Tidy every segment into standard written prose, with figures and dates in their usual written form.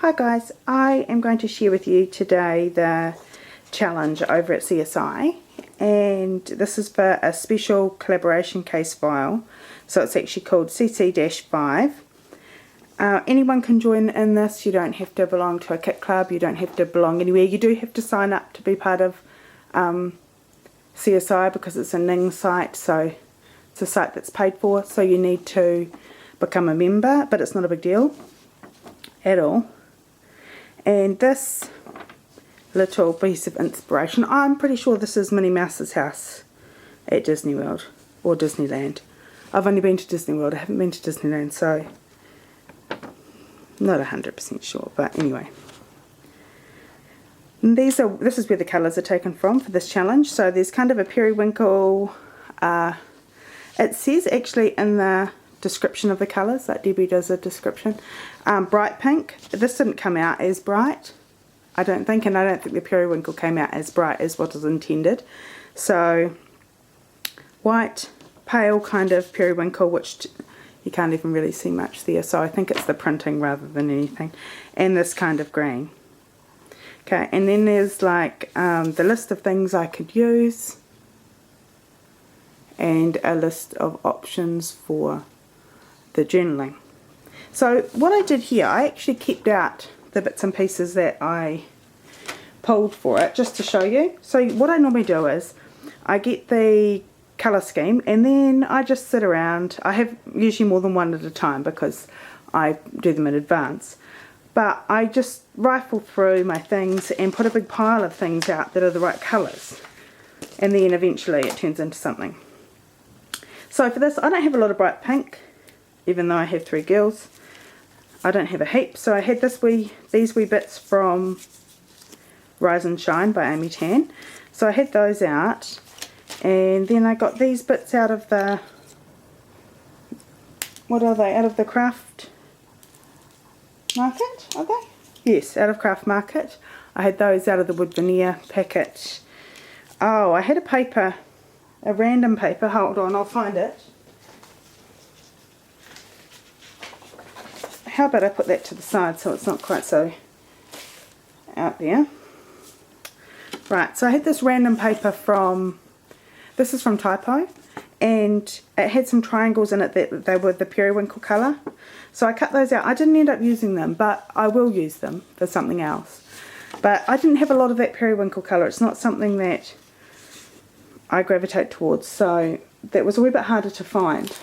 Hi guys, I am going to share with you today the challenge over at CSI, and this is for a special collaboration case file, so it's actually called CC-5. Anyone can join in this. You don't have to belong to a kit club, you don't have to belong anywhere. You do have to sign up to be part of CSI because it's a Ning site, so it's a site that's paid for, so you need to become a member, but it's not a big deal at all. And this little piece of inspiration, I'm pretty sure this is Minnie Mouse's house at Disney World or Disneyland. I've only been to Disney World, I haven't been to Disneyland, so not 100% sure, but anyway. And this is where the colours are taken from for this challenge. So there's kind of a periwinkle, it says actually in the description of the colours, like Debbie does a description, bright pink. This didn't come out as bright, I don't think, and I don't think the periwinkle came out as bright as what was intended. So white, pale kind of periwinkle, which you can't even really see much there, so I think it's the printing rather than anything, and this kind of green. Okay, and then there's like the list of things I could use and a list of options for the journaling. So what I did here, I actually kept out the bits and pieces that I pulled for it just to show you. So what I normally do is I get the colour scheme and then I just sit around. I have usually more than one at a time because I do them in advance. But I just rifle through my things and put a big pile of things out that are the right colours. And then eventually it turns into something. So for this, I don't have a lot of bright pink, even though I have 3 girls. I don't have a heap, so I had these wee bits from Rise and Shine by Amy Tan. So I had those out, and then I got these bits out of the, what are they, out of the Craft Market, are they? Yes, out of Craft Market. I had those out of the wood veneer packet. Oh, I had a paper, a random paper, hold on, I'll find it. How about I put that to the side so it's not quite so out there. Right, so I had this random paper from, this is from Typo, and it had some triangles in it that they were the periwinkle colour. So I cut those out. I didn't end up using them, but I will use them for something else. But I didn't have a lot of that periwinkle colour. It's not something that I gravitate towards, so that was a wee bit harder to find.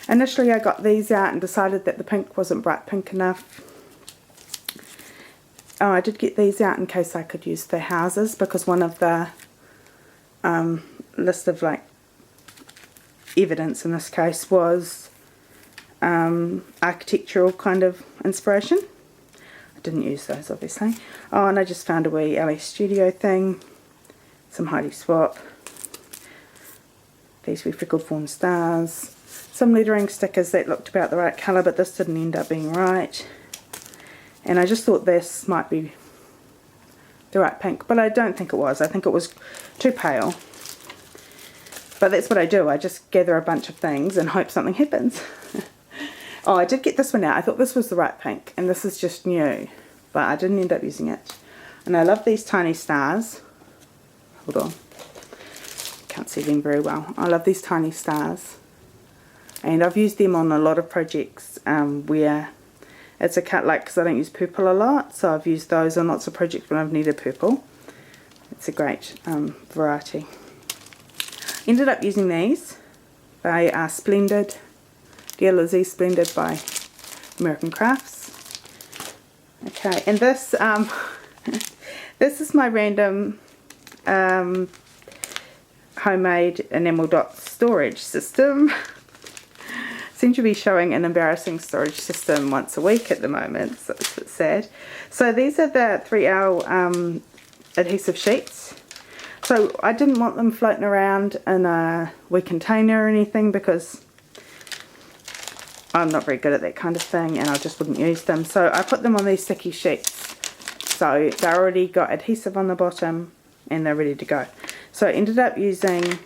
Initially I got these out and decided that the pink wasn't bright pink enough. Oh, I did get these out in case I could use the houses, because one of the list of like evidence in this case was architectural kind of inspiration. I didn't use those obviously. Oh, and I just found a wee LA Studio thing, some Heidi Swap, these wee freckled fawn stars, some lettering stickers that looked about the right colour, but this didn't end up being right. And I just thought this might be the right pink, but I don't think it was. I think it was too pale. But that's what I do. I just gather a bunch of things and hope something happens. Oh, I did get this one out. I thought this was the right pink, and this is just new, but I didn't end up using it. And I love these tiny stars. Hold on. Can't see them very well. I love these tiny stars. And I've used them on a lot of projects where it's a cut, like, because I don't use purple a lot, so I've used those on lots of projects when I've needed purple. It's a great variety. Ended up using these. They are Splendid, Dear Lizzie, Splendid by American Crafts. Okay, and this this is my random homemade enamel dot storage system. Seem to be showing an embarrassing storage system once a week at the moment, so it's a bit sad. So these are the 3L adhesive sheets. So I didn't want them floating around in a wee container or anything because I'm not very good at that kind of thing and I just wouldn't use them. So I put them on these sticky sheets. So they already got adhesive on the bottom and they're ready to go. So I ended up using,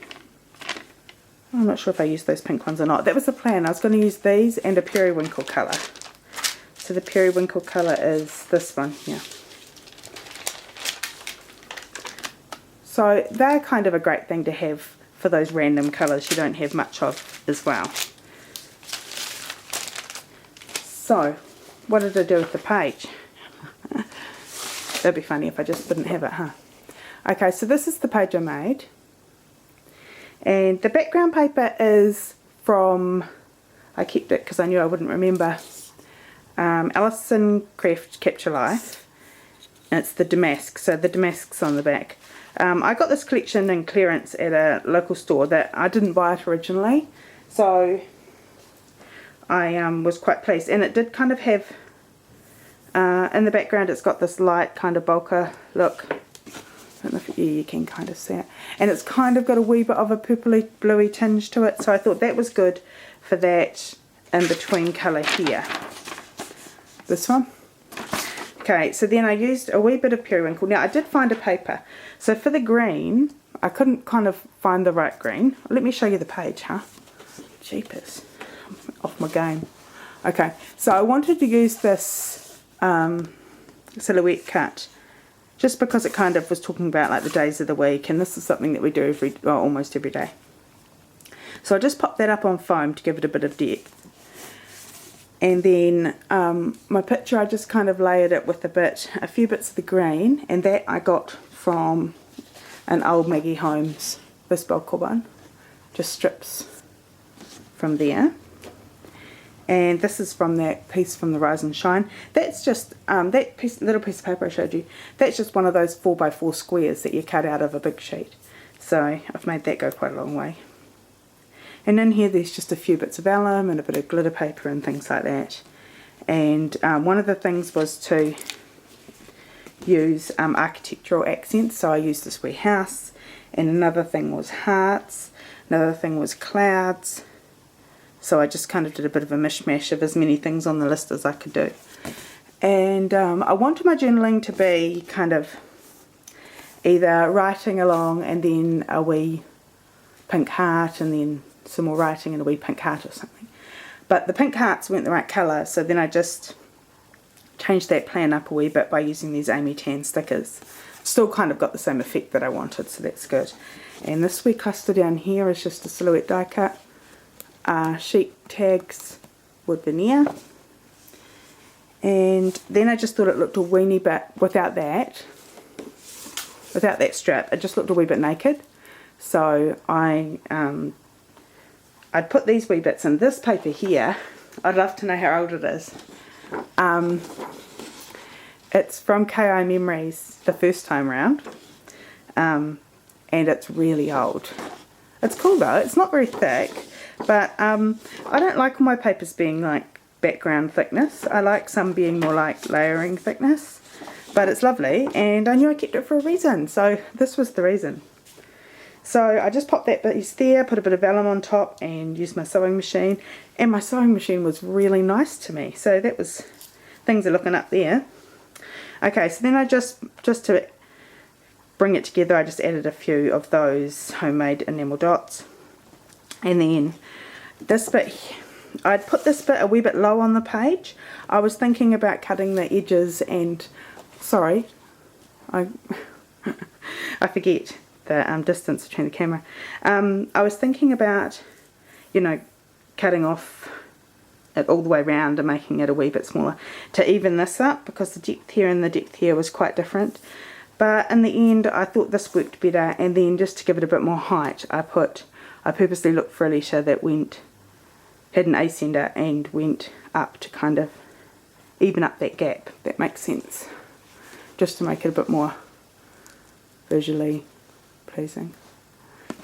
I'm not sure if I used those pink ones or not. That was the plan. I was going to use these and a periwinkle colour. So the periwinkle colour is this one here. So they're kind of a great thing to have for those random colours you don't have much of as well. So, what did I do with the page? That'd be funny if I just didn't have it, huh? Okay, so this is the page I made. And the background paper is from, I kept it because I knew I wouldn't remember, Alison Craft Capture Life. And it's the damask, so the damask's on the back. I got this collection in clearance at a local store that I didn't buy it originally. So I was quite pleased. And it did kind of have, in the background it's got this light kind of bokeh look. I don't know if you can kind of see it. And it's kind of got a wee bit of a purpley bluey tinge to it. So I thought that was good for that in between colour here. This one. Okay, so then I used a wee bit of periwinkle. Now I did find a paper. So for the green, I couldn't kind of find the right green. Let me show you the page, huh? Jeepers. I'm off my game. Okay, so I wanted to use this silhouette cut just because it kind of was talking about like the days of the week, and this is something that we do almost every day. So I just popped that up on foam to give it a bit of depth. And then my picture, I just kind of layered it with a few bits of the green, and that I got from an old Maggie Holmes bespoke one, just strips from there. And this is from that piece from the Rise and Shine. That's just, that little piece of paper I showed you, that's just one of those 4x4 squares that you cut out of a big sheet. So I've made that go quite a long way. And in here there's just a few bits of vellum and a bit of glitter paper and things like that. And one of the things was to use architectural accents. So I used this wee house, and another thing was hearts, another thing was clouds. So I just kind of did a bit of a mishmash of as many things on the list as I could do. And I wanted my journaling to be kind of either writing along and then a wee pink heart and then some more writing and a wee pink heart or something. But the pink hearts weren't the right colour, so then I just changed that plan up a wee bit by using these Amy Tan stickers. Still kind of got the same effect that I wanted, so that's good. And this wee cluster down here is just a silhouette die cut. Sheet tags wood veneer, and then I just thought it looked a weeny bit without that strap, it just looked a wee bit naked. So I'd put these wee bits in this paper here. I'd love to know how old it is. It's from KI Memories the first time round, and it's really old. It's cool though, it's not very thick. But I don't like all my papers being like background thickness. I like some being more like layering thickness. But it's lovely, and I knew I kept it for a reason. So this was the reason. So I just popped that piece there, put a bit of vellum on top, and used my sewing machine. And my sewing machine was really nice to me. So that was, things are looking up there. Okay, so then I just to bring it together, I just added a few of those homemade enamel dots. And then this bit, I'd put this bit a wee bit low on the page. I was thinking about cutting the edges and, sorry, I forget the distance between the camera. I was thinking about, you know, cutting off it all the way around and making it a wee bit smaller to even this up, because the depth here and the depth here was quite different. But in the end I thought this worked better, and then just to give it a bit more height I purposely looked for a letter that had an ascender and went up to kind of even up that gap. That makes sense. Just to make it a bit more visually pleasing.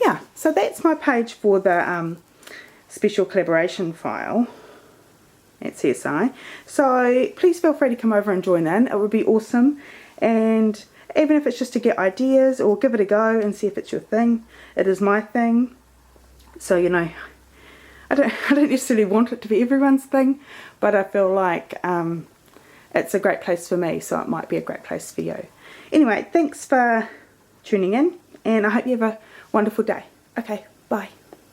Yeah, so that's my page for the special collaboration file at CSI. So please feel free to come over and join in. It would be awesome. And even if it's just to get ideas or give it a go and see if it's your thing. It is my thing. So, you know, I don't necessarily want it to be everyone's thing, but I feel like it's a great place for me, so it might be a great place for you. Anyway, thanks for tuning in, and I hope you have a wonderful day. Okay, bye.